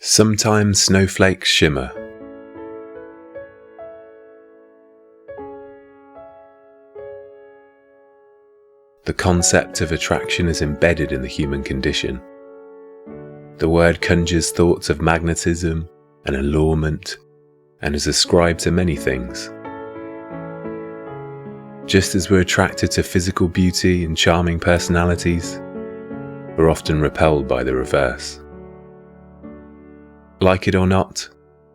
Sometimes snowflakes shimmer. The concept of attraction is embedded in the human condition. The word conjures thoughts of magnetism and allurement and is ascribed to many things. Just as we're attracted to physical beauty and charming personalities, we're often repelled by the reverse. Like it or not,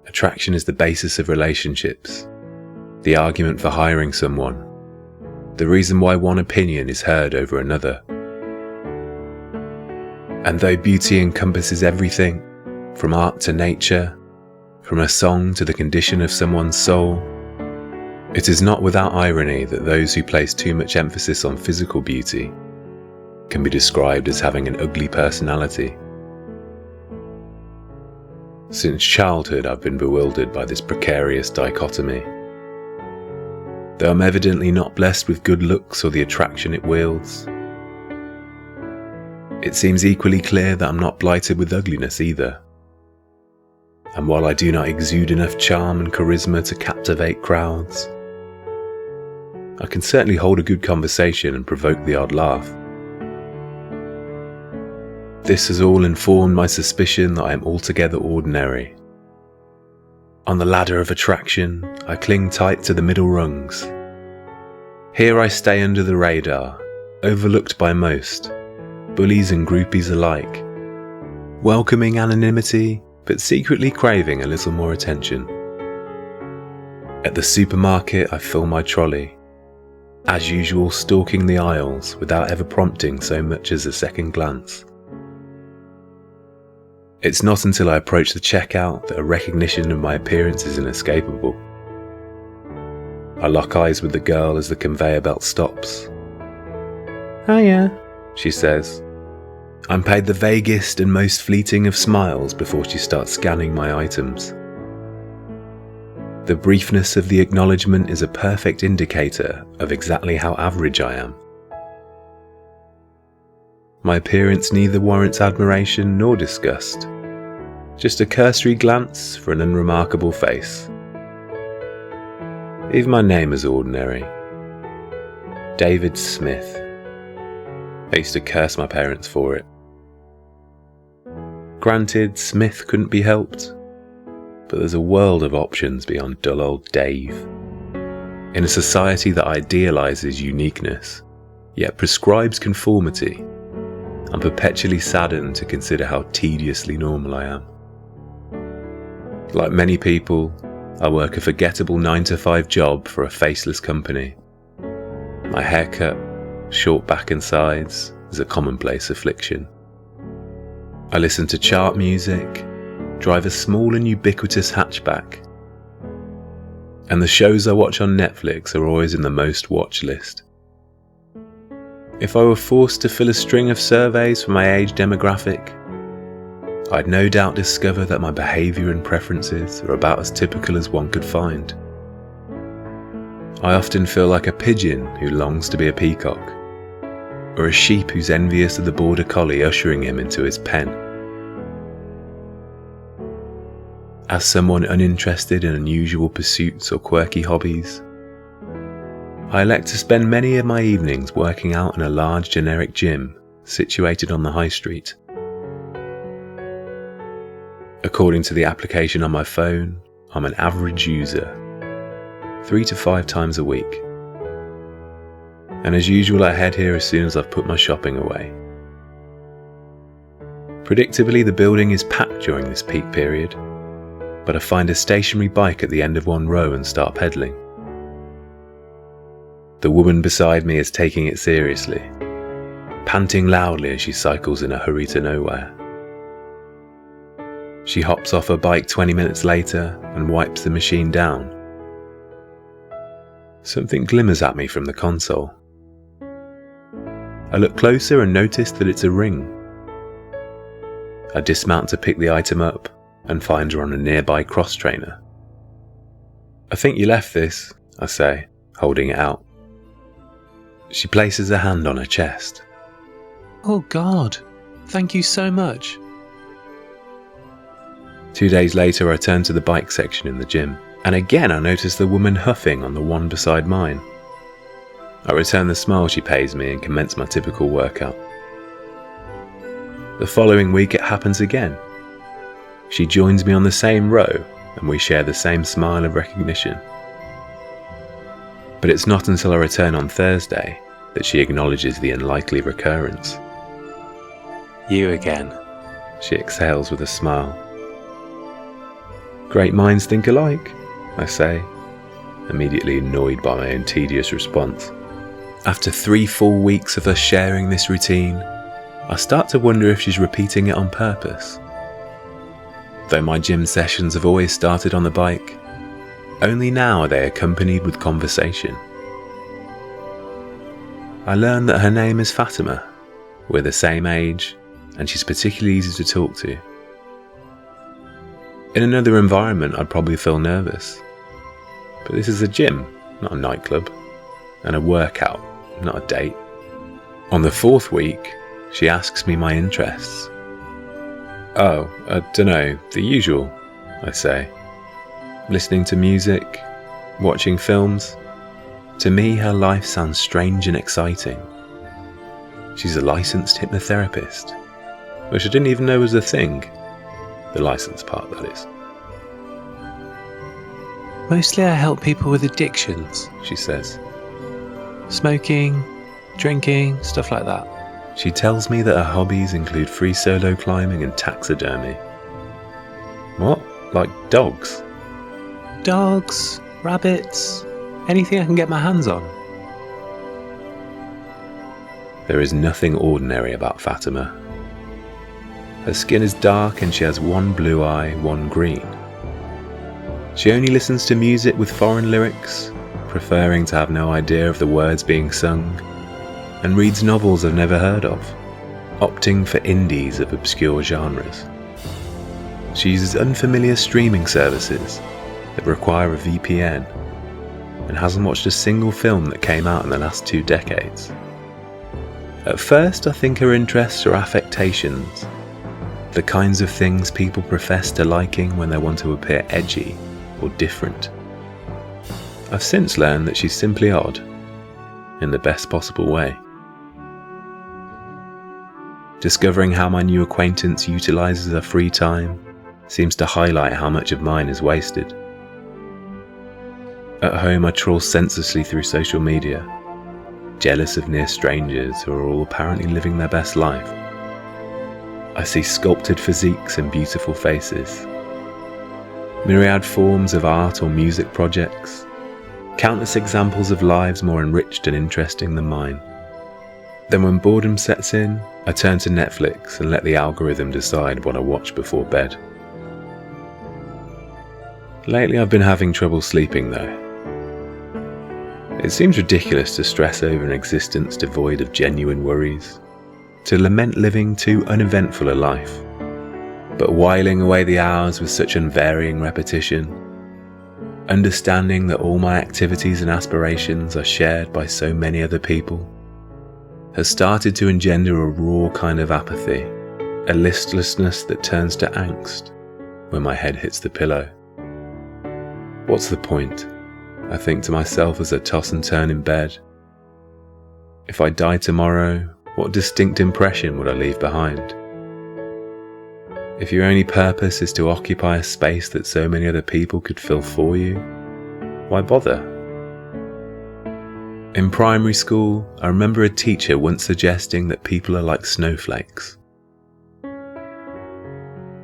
attraction is the basis of relationships, the argument for hiring someone, the reason why one opinion is heard over another. And though beauty encompasses everything, from art to nature, from a song to the condition of someone's soul, it is not without irony that those who place too much emphasis on physical beauty can be described as having an ugly personality. Since childhood, I've been bewildered by this precarious dichotomy. Though I'm evidently not blessed with good looks or the attraction it wields, it seems equally clear that I'm not blighted with ugliness either. And while I do not exude enough charm and charisma to captivate crowds, I can certainly hold a good conversation and provoke the odd laugh. This has all informed my suspicion that I am altogether ordinary. On the ladder of attraction, I cling tight to the middle rungs. Here I stay under the radar, overlooked by most, bullies and groupies alike, welcoming anonymity, but secretly craving a little more attention. At the supermarket, I fill my trolley, as usual stalking the aisles without ever prompting so much as a second glance. It's not until I approach the checkout that a recognition of my appearance is inescapable. I lock eyes with the girl as the conveyor belt stops. "Hiya," she says. I'm paid the vaguest and most fleeting of smiles before she starts scanning my items. The briefness of the acknowledgement is a perfect indicator of exactly how average I am. My appearance neither warrants admiration nor disgust, just a cursory glance for an unremarkable face. Even my name is ordinary. David Smith. I used to curse my parents for it. Granted, Smith couldn't be helped, but there's a world of options beyond dull old Dave. In a society that idealises uniqueness, yet prescribes conformity, I'm perpetually saddened to consider how tediously normal I am. Like many people, I work a forgettable 9-to-5 job for a faceless company. My haircut, short back and sides, is a commonplace affliction. I listen to chart music, drive a small and ubiquitous hatchback, and the shows I watch on Netflix are always in the most watched list. If I were forced to fill a string of surveys for my age demographic, I'd no doubt discover that my behaviour and preferences are about as typical as one could find. I often feel like a pigeon who longs to be a peacock, or a sheep who's envious of the border collie ushering him into his pen. As someone uninterested in unusual pursuits or quirky hobbies, I elect to spend many of my evenings working out in a large generic gym situated on the high street. According to the application on my phone, I'm an average user, 3 to 5 times a week. And as usual, I head here as soon as I've put my shopping away. Predictably, the building is packed during this peak period, but I find a stationary bike at the end of one row and start pedaling. The woman beside me is taking it seriously, panting loudly as she cycles in a hurry to nowhere. She hops off her bike 20 minutes later and wipes the machine down. Something glimmers at me from the console. I look closer and notice that it's a ring. I dismount to pick the item up and find her on a nearby cross trainer. "I think you left this," I say, holding it out. She places a hand on her chest. "Oh God, thank you so much." 2 days later, I turned to the bike section in the gym, and again I noticed the woman huffing on the one beside mine. I return the smile she pays me and commence my typical workout. The following week it happens again. She joins me on the same row, and we share the same smile of recognition. But it's not until I return on Thursday that she acknowledges the unlikely recurrence. "You again," she exhales with a smile. "Great minds think alike," I say, immediately annoyed by my own tedious response. After 3 full weeks of us sharing this routine, I start to wonder if she's repeating it on purpose. Though my gym sessions have always started on the bike, only now are they accompanied with conversation. I learn that her name is Fatima, we're the same age, and she's particularly easy to talk to. In another environment I'd probably feel nervous, but this is a gym, not a nightclub, and a workout, not a date. On the 4th week, she asks me my interests. "Oh, I dunno, the usual," I say. "Listening to music, watching films." To me, her life sounds strange and exciting. She's a licensed hypnotherapist, which I didn't even know was a thing. The license part, that is. "Mostly I help people with addictions," she says. "Smoking, drinking, stuff like that." She tells me that her hobbies include free solo climbing and taxidermy. What? Like dogs? "Dogs, rabbits, anything I can get my hands on." There is nothing ordinary about Fatima. Her skin is dark and she has one blue eye, one green. She only listens to music with foreign lyrics, preferring to have no idea of the words being sung, and reads novels I've never heard of, opting for indies of obscure genres. She uses unfamiliar streaming services that require a VPN, and hasn't watched a single film that came out in the last 2 decades. At first, I think her interests are affectations, the kinds of things people profess to liking when they want to appear edgy or different. I've since learned that she's simply odd, in the best possible way. Discovering how my new acquaintance utilizes her free time seems to highlight how much of mine is wasted. At home, I trawl senselessly through social media, jealous of near strangers who are all apparently living their best life. I see sculpted physiques and beautiful faces, myriad forms of art or music projects, countless examples of lives more enriched and interesting than mine. Then when boredom sets in, I turn to Netflix and let the algorithm decide what I watch before bed. Lately I've been having trouble sleeping though. It seems ridiculous to stress over an existence devoid of genuine worries, to lament living too uneventful a life, but whiling away the hours with such unvarying repetition, understanding that all my activities and aspirations are shared by so many other people, has started to engender a raw kind of apathy, a listlessness that turns to angst when my head hits the pillow. What's the point? I think to myself as I toss and turn in bed. If I die tomorrow, what distinct impression would I leave behind? If your only purpose is to occupy a space that so many other people could fill for you, why bother? In primary school, I remember a teacher once suggesting that people are like snowflakes.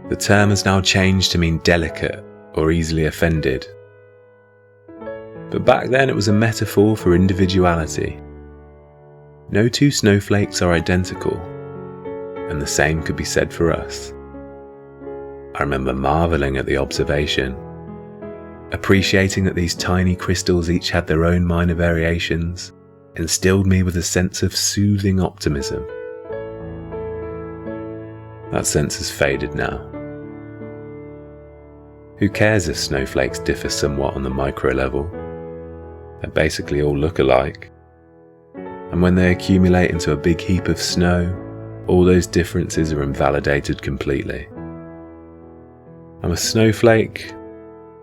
The term has now changed to mean delicate or easily offended. But back then it was a metaphor for individuality. No two snowflakes are identical, and the same could be said for us. I remember marvelling at the observation, appreciating that these tiny crystals each had their own minor variations, instilled me with a sense of soothing optimism. That sense has faded now. Who cares if snowflakes differ somewhat on the micro level? They basically all look alike. And when they accumulate into a big heap of snow, all those differences are invalidated completely. I'm a snowflake,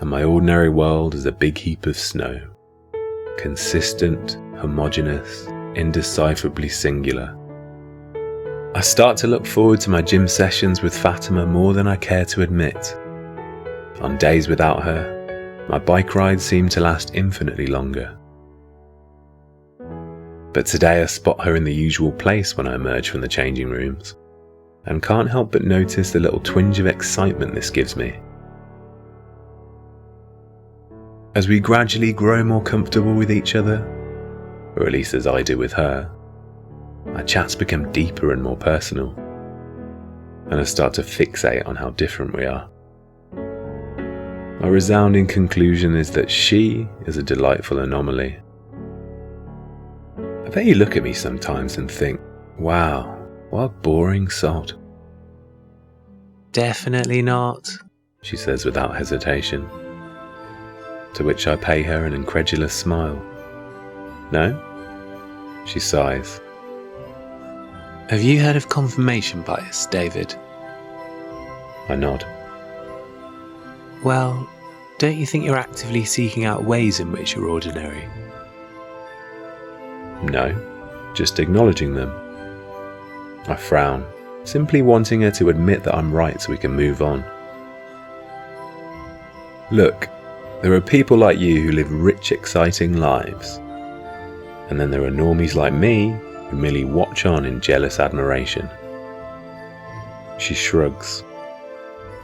and my ordinary world is a big heap of snow. Consistent, homogeneous, indecipherably singular. I start to look forward to my gym sessions with Fatima more than I care to admit. On days without her, my bike rides seem to last infinitely longer. But today I spot her in the usual place when I emerge from the changing rooms, and can't help but notice the little twinge of excitement this gives me. As we gradually grow more comfortable with each other, or at least as I do with her, our chats become deeper and more personal, and I start to fixate on how different we are. My resounding conclusion is that she is a delightful anomaly. I bet you look at me sometimes and think, wow, what a boring sod. Definitely not, she says without hesitation, to which I pay her an incredulous smile. No? She sighs. Have you heard of confirmation bias, David? I nod. Well, don't you think you're actively seeking out ways in which you're ordinary? No, just acknowledging them. I frown, simply wanting her to admit that I'm right so we can move on. Look, there are people like you who live rich, exciting lives. And then there are normies like me who merely watch on in jealous admiration. She shrugs.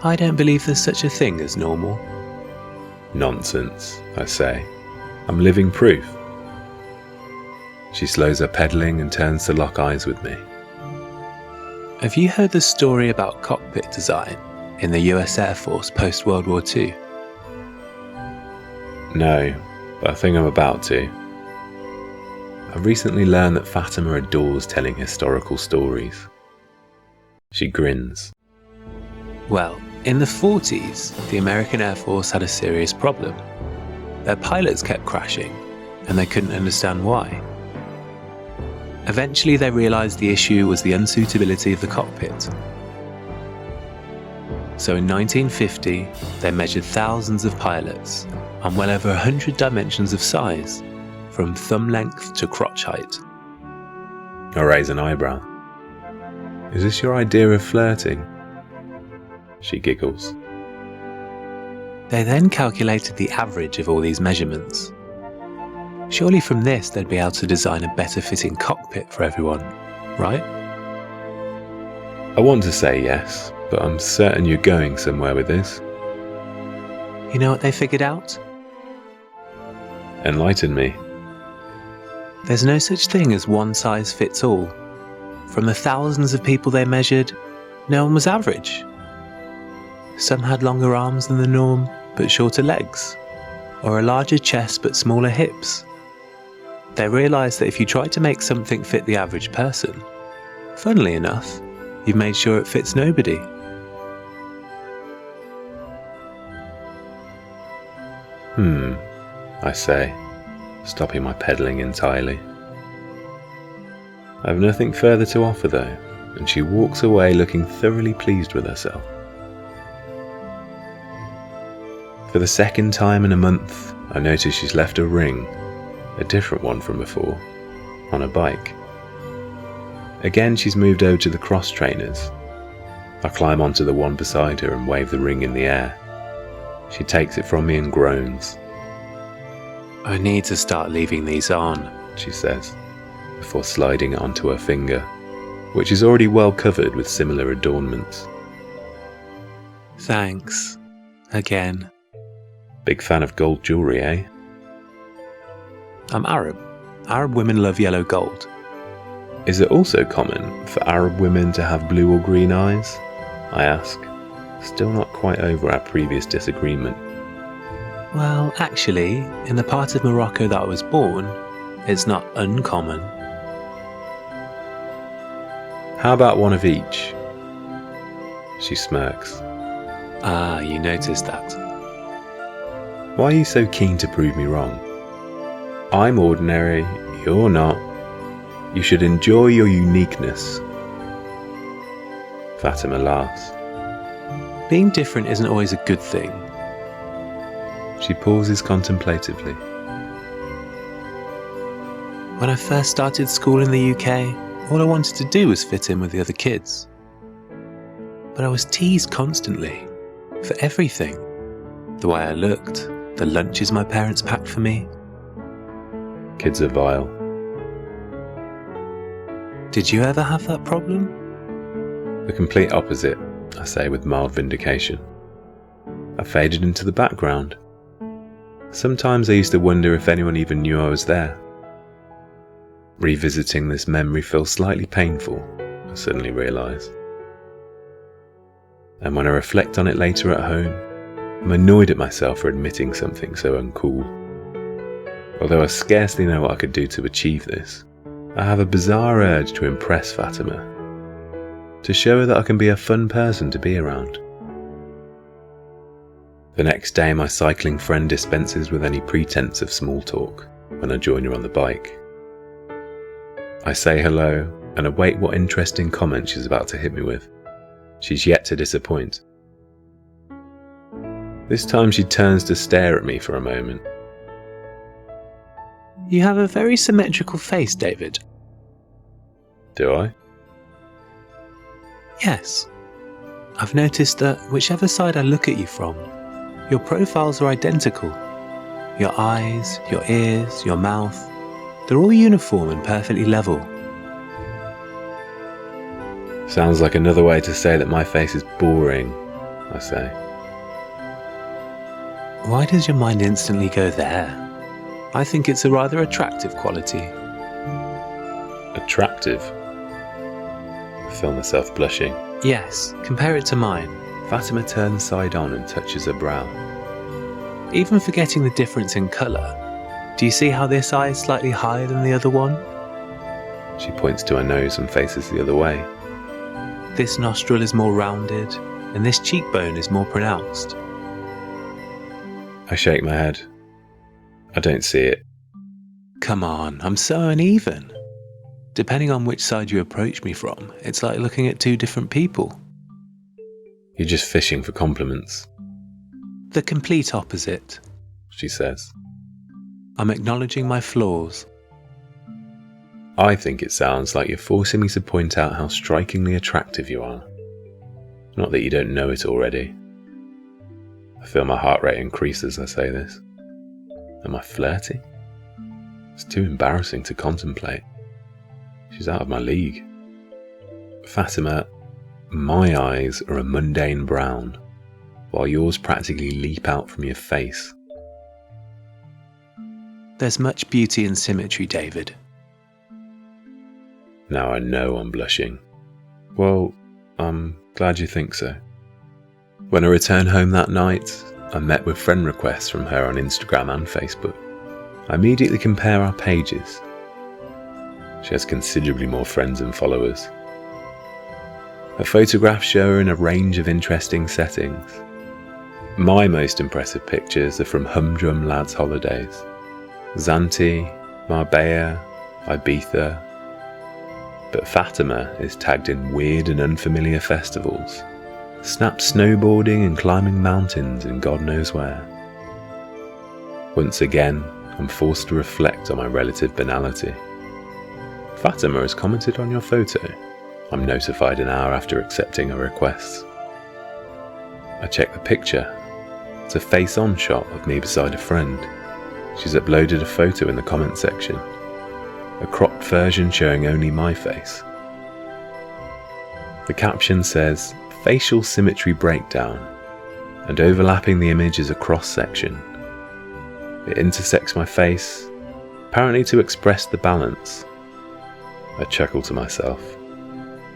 I don't believe there's such a thing as normal. Nonsense, I say. I'm living proof. She slows her pedalling and turns to lock eyes with me. Have you heard the story about cockpit design in the US Air Force post-World War II? No, but I think I'm about to. I've recently learned that Fatima adores telling historical stories. She grins. Well, in the 40s, the American Air Force had a serious problem. Their pilots kept crashing, and they couldn't understand why. Eventually they realised the issue was the unsuitability of the cockpit. So in 1950, they measured thousands of pilots on well over 100 dimensions of size, from thumb length to crotch height. I raise an eyebrow. Is this your idea of flirting? She giggles. They then calculated the average of all these measurements. Surely from this they'd be able to design a better fitting cockpit for everyone, right? I want to say yes, but I'm certain you're going somewhere with this. You know what they figured out? Enlighten me. There's no such thing as one size fits all. From the thousands of people they measured, no one was average. Some had longer arms than the norm, but shorter legs, or a larger chest but smaller hips. They realised that if you try to make something fit the average person, funnily enough, you've made sure it fits nobody. I say, stopping my pedalling entirely. I have nothing further to offer though, and she walks away looking thoroughly pleased with herself. For the second time in a month, I notice she's left a ring, a different one from before, on her bike. Again she's moved over to the cross trainers. I climb onto the one beside her and wave the ring in the air. She takes it from me and groans. I need to start leaving these on, she says, before sliding it onto her finger, which is already well covered with similar adornments. Thanks. Again. Big fan of gold jewellery, eh? I'm Arab. Arab women love yellow gold. Is it also common for Arab women to have blue or green eyes? I ask, still not quite over our previous disagreement. Well, actually, in the part of Morocco that I was born, it's not uncommon. How about one of each? She smirks. Ah, you noticed that. Why are you so keen to prove me wrong? I'm ordinary, you're not. You should enjoy your uniqueness. Fatima laughs. Being different isn't always a good thing. She pauses contemplatively. When I first started school in the UK, all I wanted to do was fit in with the other kids. But I was teased constantly, for everything. The way I looked, the lunches my parents packed for me. Kids are vile. Did you ever have that problem? The complete opposite, I say with mild vindication. I faded into the background. Sometimes I used to wonder if anyone even knew I was there. Revisiting this memory feels slightly painful, I suddenly realise. And when I reflect on it later at home, I'm annoyed at myself for admitting something so uncool. Although I scarcely know what I could do to achieve this, I have a bizarre urge to impress Fatima, to show her that I can be a fun person to be around. The next day my cycling friend dispenses with any pretense of small talk when I join her on the bike. I say hello and await what interesting comment she's about to hit me with. She's yet to disappoint. This time she turns to stare at me for a moment. You have a very symmetrical face, David. Do I? Yes. I've noticed that whichever side I look at you from, your profiles are identical. Your eyes, your ears, your mouth, they're all uniform and perfectly level. Sounds like another way to say that my face is boring, I say. Why does your mind instantly go there? I think it's a rather attractive quality. Attractive? I feel myself blushing. Yes, compare it to mine. Fatima turns side on and touches her brow. Even forgetting the difference in colour, do you see how this eye is slightly higher than the other one? She points to her nose and faces the other way. This nostril is more rounded, and this cheekbone is more pronounced. I shake my head. I don't see it. Come on, I'm so uneven. Depending on which side you approach me from, it's like looking at two different people. You're just fishing for compliments. The complete opposite, she says. I'm acknowledging my flaws. I think it sounds like you're forcing me to point out how strikingly attractive you are. Not that you don't know it already. I feel my heart rate increase as I say this. Am I flirty? It's too embarrassing to contemplate. She's out of my league. Fatima, my eyes are a mundane brown, while yours practically leap out from your face. There's much beauty in symmetry, David. Now I know I'm blushing. Well, I'm glad you think so. When I return home that night, I'm met with friend requests from her on Instagram and Facebook. I immediately compare our pages. She has considerably more friends and followers. Her photographs show her in a range of interesting settings. My most impressive pictures are from humdrum lads' holidays. Zante, Marbella, Ibiza. But Fatima is tagged in weird and unfamiliar festivals, snapped snowboarding and climbing mountains in God knows where. Once again, I'm forced to reflect on my relative banality. Fatima has commented on your photo. I'm notified an hour after accepting her request. I check the picture. It's a face-on shot of me beside a friend. She's uploaded a photo in the comment section. A cropped version showing only my face. The caption says, "Facial symmetry breakdown," and overlapping the image is a cross-section. It intersects my face, apparently to express the balance. I chuckle to myself.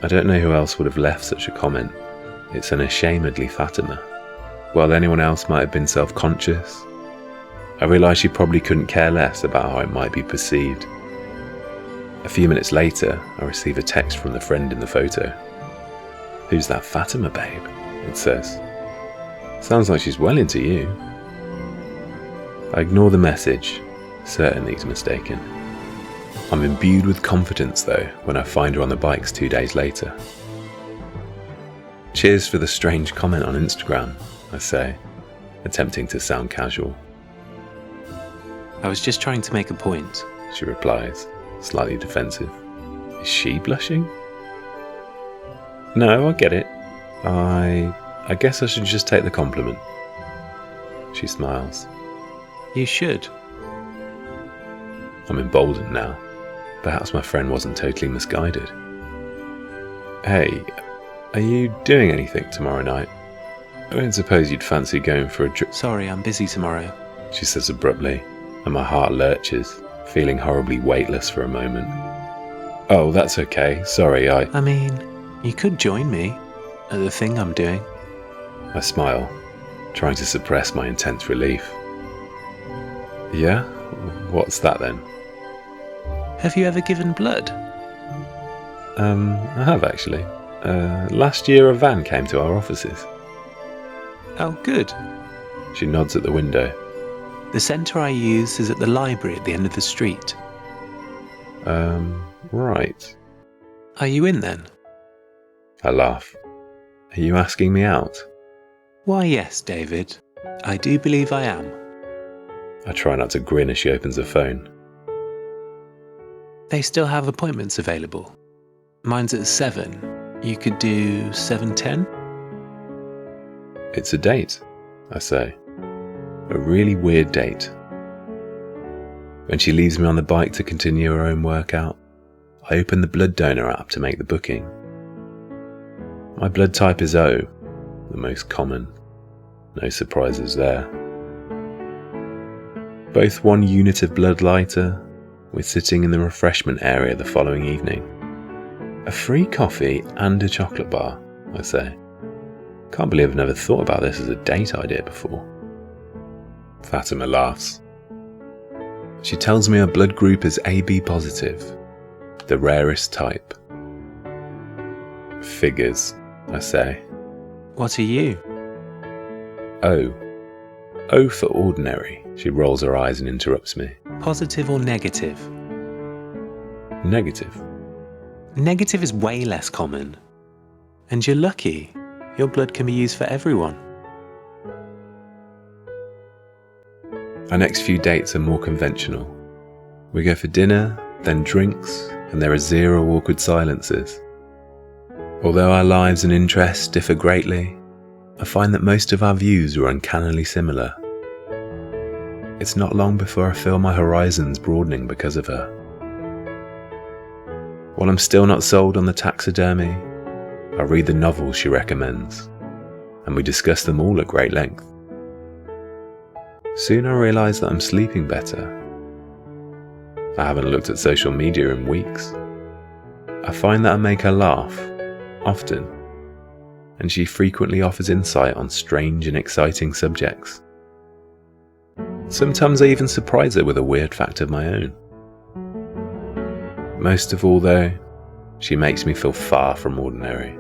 I don't know who else would have left such a comment. It's unashamedly Fatima. While anyone else might have been self-conscious, I realise she probably couldn't care less about how it might be perceived. A few minutes later, I receive a text from the friend in the photo. "Who's that Fatima babe?" it says. "Sounds like she's well into you." I ignore the message, certain he's mistaken. I'm imbued with confidence though when I find her on the bikes 2 days later. Cheers for the strange comment on Instagram, I say, attempting to sound casual. I was just trying to make a point, she replies, slightly defensive. Is she blushing? No, I get it. I guess I should just take the compliment. She smiles. You should. I'm emboldened now. Perhaps my friend wasn't totally misguided. Hey, are you doing anything tomorrow night? I don't suppose you'd fancy going for a drink. Sorry, I'm busy tomorrow, she says abruptly, and my heart lurches, feeling horribly weightless for a moment. Oh, that's okay. Sorry, I mean, you could join me at the thing I'm doing. I smile, trying to suppress my intense relief. Yeah? What's that then? Have you ever given blood? I have actually. Last year a van came to our offices. Oh, good. She nods at the window. The centre I use is at the library at the end of the street. Right. Are you in then? I laugh. Are you asking me out? Why, yes, David. I do believe I am. I try not to grin as she opens her phone. They still have appointments available. Mine's at 7. You could do 7:10? It's a date, I say. A really weird date. When she leaves me on the bike to continue her own workout, I open the blood donor app to make the booking. My blood type is O, the most common. No surprises there. Both 1 unit of blood lighter. We're sitting in the refreshment area the following evening. A free coffee and a chocolate bar, I say. Can't believe I've never thought about this as a date idea before. Fatima laughs. She tells me her blood group is AB positive, the rarest type. Figures, I say. What are you? O. O for ordinary. She rolls her eyes and interrupts me. Positive or negative? Negative. Negative is way less common. And you're lucky. Your blood can be used for everyone. Our next few dates are more conventional. We go for dinner, then drinks, and there are 0 awkward silences. Although our lives and interests differ greatly, I find that most of our views are uncannily similar. It's not long before I feel my horizons broadening because of her. While I'm still not sold on the taxidermy, I read the novels she recommends, and we discuss them all at great length. Soon I realise that I'm sleeping better. I haven't looked at social media in weeks. I find that I make her laugh, often, and she frequently offers insight on strange and exciting subjects. Sometimes I even surprise her with a weird fact of my own. Most of all though, she makes me feel far from ordinary.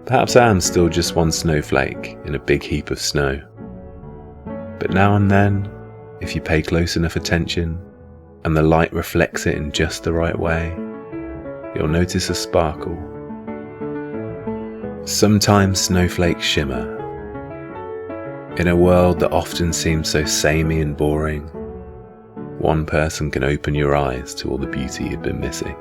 Perhaps I am still just one snowflake in a big heap of snow. But now and then, if you pay close enough attention, and the light reflects it in just the right way, you'll notice a sparkle. Sometimes snowflakes shimmer. In a world that often seems so samey and boring, one person can open your eyes to all the beauty you've been missing.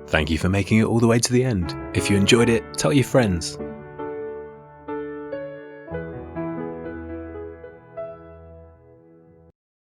Thank you for making it all the way to the end. If you enjoyed it, tell your friends.